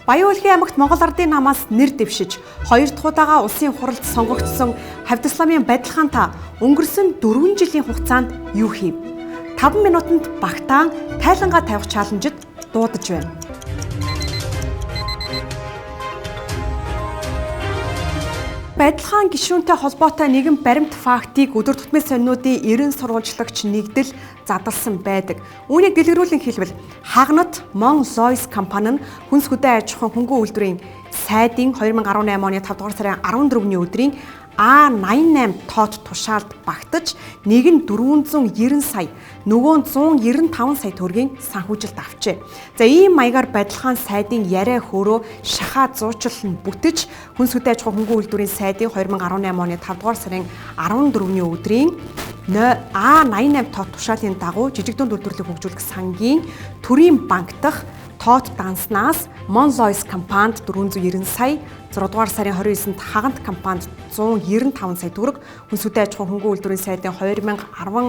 Баян-Улгийн аймагт Монгол Ардын намаас нэр дэвшиж, 2 дахь удаага улсын хуралд сонгогдсон Хавьтасламын Байдалхан та өнгөрсөн 4 жилийн хугацаанд юу хийв? 5 минутанд багтаан тайлангаа тавих чаленжид дуудаж байна. Байдалхан гишүүнтэй холбоотой нэгэн баримт фактыг өдөр тутмын сонинуудын 90 сурвалжлагч нэгдэл задлсан байдаг. Үүнийг дэлгэрүүлэн хэлбэл Хагнат Мон Лойс компани нь хүнс хөдөө аж ахуйн хөнгөн үйлдвэрийн сайдын 2018 оны 5 дугаар сарын 14-ний өдрийн А88 тоот тушаалд багтаж нэг нь 490 сая, нөгөө нь 195 сая төгрөгийн санхүүжилт авчээ. За ийм маягаар Байдалхан сайдын яриа хөөрөө шахаа зуучлал нь бүтэж хүнс хөдөө аж ахуйн хөнгөн үйлдвэрийн сайдын 2018 оны 5 дугаар сарын 14-ний өдрийн А88 тоот тушаалын дагуу жижиг дунд үйлдвэрлэлийг хөгжүүлэх сангийн төрийн банк дахь тоот данснаас Мон Лойс компанид 490 сая, 6 дугаар сарын 29-нд Хагант компанид 195 сая төгрөг, хүнс хөдөө аж ахуйн хөнгөн үйлдвэрийн сайдын 2018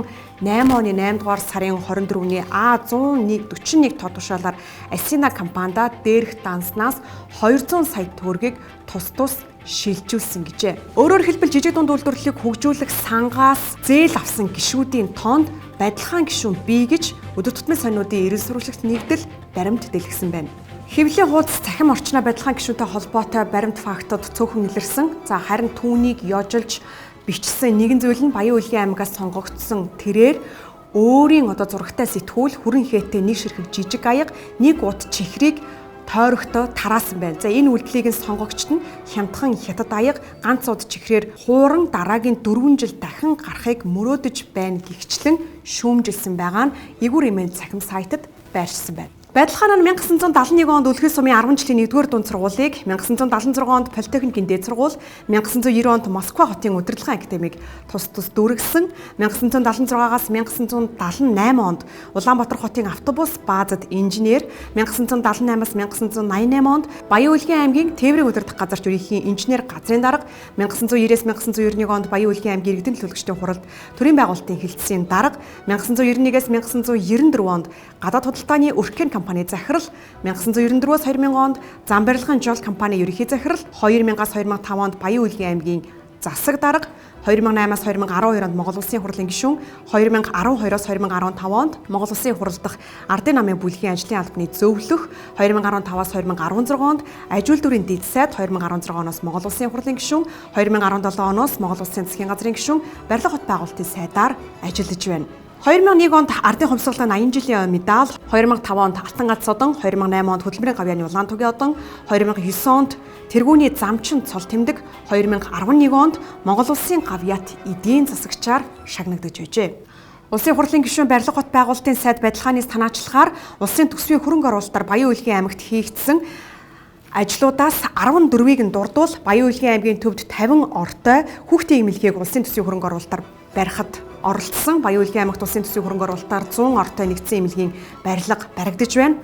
оны 8 дугаар сарын 24-ний А141 тоот тушаалаар Асина компанида дээрх данснаас 200 сая төгрөгийг тус шилжүүлсэн гэжээ. Өөрөөр хэлбэл жижиг дунд үйлдвэрлэлийг хөгжүүлэх сангаас зээл авсан гишүүдийн тоонд Байдалхан гишүүн бий гэж өдөр тутмын сонинуудын 90 сурвалжлагч нэгдэл баримт дэлгэсэн байна. Хэвлэлийн хуудас цахим орчноо Байдалхан гишүүнтэй холбоотой баримт фактууд цөөхөн илэрсэн. За харин түүнийг ёжилж бичсэн нэгэн зүйл нь Баян-Улгийн аймагаас сонгогдсон тэрээр өөрийн зурагтай сэтгүүл хүрэн хээтэй нэг ширхэг жижиг аяга нэг ут чихрийг тойрогтой тараасан байна. За энэ үйлдэлийг нь сонгогчд нь хямдхан хятад аяга ганц уд чихрээр хууран дараагийн 4 жил дахин гарахыг мөрөөдөж байна гэгчлэн шүүмжилсэн байгаа нь Игүр имэйл цахим сайтад байршсан байна. Байдалхан нь 1971 онд Үлгээс сумын 10 жилийн 1-р дунд сургуулийг, 1976 онд Политехникийн дээд сургууль, 1990 онд Москва хотын удирдлагын академиг тус дүүргэсэн, 1976-аас 1978 онд Улаанбаатар хотын автобус баазад инженер, 1978-аас 1988 онд Баян-Улгийн аймгийн тээврийн удирдах газарт ерөнхий инженер газрын дарга, 1990-аас 1991 онд Баян-Улгийн аймгийн иргэдийн төлөөлөгчдийн хуралд төрийн байгуулалтын хилцээний дарга, 1991-аас 1994 онд гадаад худалдааны өрхкэн компани захирал, 1994-өөс 2000 онд зам барилгын жол компани ерөнхий захирал, 2000-аас 2005 онд Баян-Улгийн аймгийн засаг дарга, 2008-аас 2012 онд Монгол Улсын хурлын гишүүн, 2012-оос 2015 онд Монгол Улсын хурал дахь Ардын намын бүлгийн ажлын албаны зөвлөх, 2015-аас 2016 онд аж үйлдвэрийн дэд сайд, 2016 оноос Монгол Улсын хурлын гишүүн, 2017 оноос Монгол Улсын засгийн газрын гишүүн, барилга хот байгуулалтын сайдаар ажиллаж байна. 2001 онд Ардын хувьсгалын 80 жилийн медаль, 2005 онд Алтан галц одон, 2008 онд Хөдөлмөрийн гавьяаны улаан тугийн одон, 2009 онд тэргүүний замчин цол тэмдэг, 2011 онд Монгол Улсын гавьяат эдийн засагчаар шагнагдаж байжээ. Улсын хурлын гишүүн барилга хот байгуулалтын сайд Байдалханаас танаачлагаар улсын төсвийн хөрөнгө оруулалтаар Баян-Улгийн аймагт хийгдсэн ажлуудаас 14-ийг нь дурдвал Баян-Улгийн аймгийн төвд 50 ортой хүүхдийн эмнэлгийг улсын төсвийн хөрөнгө оруулалтаар барихад оролцсон. Баян-Улгийн аймагт улсын төсвийн хөрөнгө оруулалтаар 100 ортой нэгдсэн эмнэлгийн барилга баригдаж байна.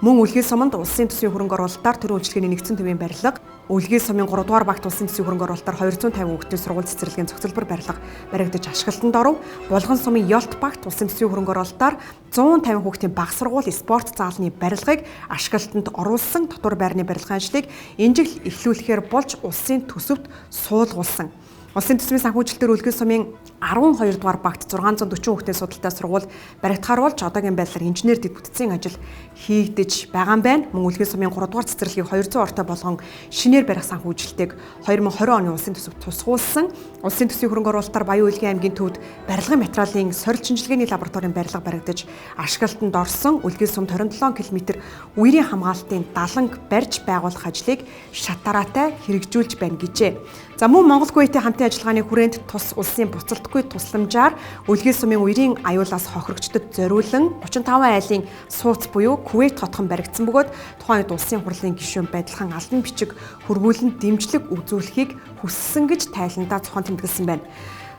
Мөн Үлгээс суманд улсын төсвийн хөрөнгө оруулалтаар төрийн үйлчлэгээний нэгдсэн төвийн барилга, Үлгээс сумын 3 дугаар багт улсын төсвийн хөрөнгө оруулалтаар 250 хүүхдийн сургууль цэцэрлэгийн цогцлбор барилга баригдаж ашиглалтанд оров. Булган сумын Ёлт багт улсын төсвийн хөрөнгө оруулалтаар 150 хүүхдийн баг сургууль, спорт заалны барилгыг ашиглалтанд оруулсан. Дотор байрны барилгын ажлыг энэ жил эхлүүлэхээр болж улсын төсөвт суулгуулсан. Улсын төсвийн санхүүжилтээр Үлгээс сумын 12 дугаар багт 640 хүүхдийн судалтай сургууль баригдахаар болж одоогийн байдлаар инженер дэд бүтцийн ажил хийгдэж байгаа юм байна. Мөн Үлгээс сумын 3 дугаар цэцэрлэгийг 200 ортой болгон шинээр барих санхүүжилтийг 2020 оны улсын төсөвт тусгуулсан. Улсын төсвийн хөрөнгө оруулалтаар Баян-Улгийн аймгийн төвд барилгын материалын сорилт шинжилгээний лабораторийн барилга баригдаж ашиглалтанд орсон. Үлгээс сумд 27 км үерийн хамгаалтын даланг барьж байгуулах ажлыг шат дараатай хэрэгжүүлж байна гэжээ. За мөн Монгол Кувейтийн хамтын ажиллагааны хүрээнд тус улсын буцалтгүй тусламжаар Үлгээс сумын үерийн аюулаас хохирогчдод зориулан 35 айлын сууц буюу Кувейт хотхон баригдсан бөгөөд тухайн үед улсын хурлын гишүүн Байдалхан албан бичиг хөрвүүлэнд дэмжлэг үзүүлэхийг хүссэн гэж тайландаа цохон тэмдэглэсэн байна.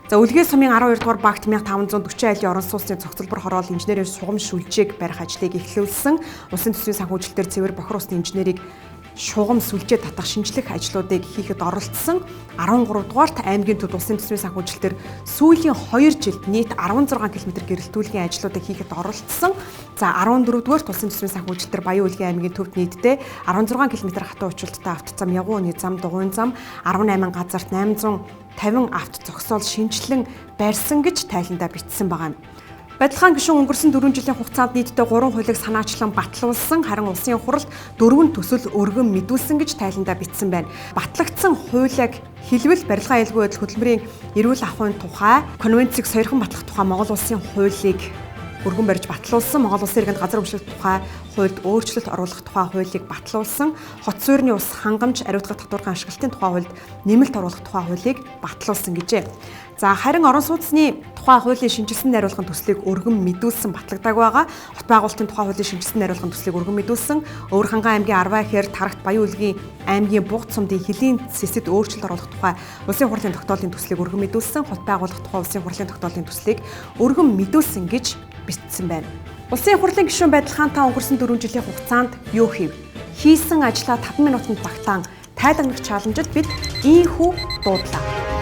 За Үлгээс сумын 12 дугаар багт 1540 айлын орон сууцны цогцлбор хороол инженерийн сугам шүлжээг барих ажлыг эхлүүлсэн. Улсын төсвийн санхүүжилтээр цэвэр бохир усны инженерийг шугам сүлжээ татах шинжлэх ажлуудыг хийхэд оролцсон 13 дугаарт аймгийн төв улсын төсвийн санхүүжилтээр сүүлийн 2 жилд нийт 16 км гэрэлтүүлгийн ажлуудыг хийхэд оролцсон. За 14 дугаарт улсын төсвийн санхүүжилтээр Баян Улгийн аймгийн төвд нийтдээ 16 км хатуу учиртай автозам, явган үний зам, дугуйн зам 18 газарт 850 авто зогсоол шинжилэн барьсан гэж тайландаа бичсэн байгаа юм. Бадилхан гишүүн өнгөрсөн 4 жилийн хугацаанд нийтдээ 3 хуулийг санаачлан батлуулсан, харин улсын хуралд 4 төсөл өргөн мэдүүлсэн гэж тайландаа бичсэн байна. Батлагдсан хуулийг хэлбэл барилгын аюулгүй байдал хөтөлмөрийн эрүүл ахуйн тухай конвенцийг сойрхон батлах тухай Монгол улсын хуулийг өргөн барьж батлуулсан, Монгол улсын иргэнд газар өмчлөх тухай хуульд өөрчлөлт оруулах тухай хуулийг батлуулсан, хот суурины ус хангамж, ариутгах татваргын ашиглалтын тухай хуульд нэмэлт оруулах тухай хуулийг батлуулсан гэжээ. За харин орон сууцны тухай хуулийн шинжилсэн найруулгын төслийг өргөн мэдүүлсэн батлагдааг байгаа. Хот байгуулалтын тухай хуулийн шинжилсэн найруулгын төслийг өргөн мэдүүлсэн. Өвөр ханган аймгийн Арвайхээр Тарагт Баян Улгийн аймгийн Буг цумдын хөлийн сэсэд өөрчлөлт оруулах тухай улсын хурлын тогтоолын төслийг өргөн мэдүүлсэн. Хот байгуулах тухай улсын хурлын тогтоолын төслийг өргөн мэдүүлсэн гэж бичсэн байна. Улсын хурлын гишүүн Бадилхаантай өнгөрсөн 4 жилийн хугацаанд юу хийв? Хийсэн ажлаа 5 минутанд багтаан тайлбарлах чаленжид бид ийхүү дуудлаа.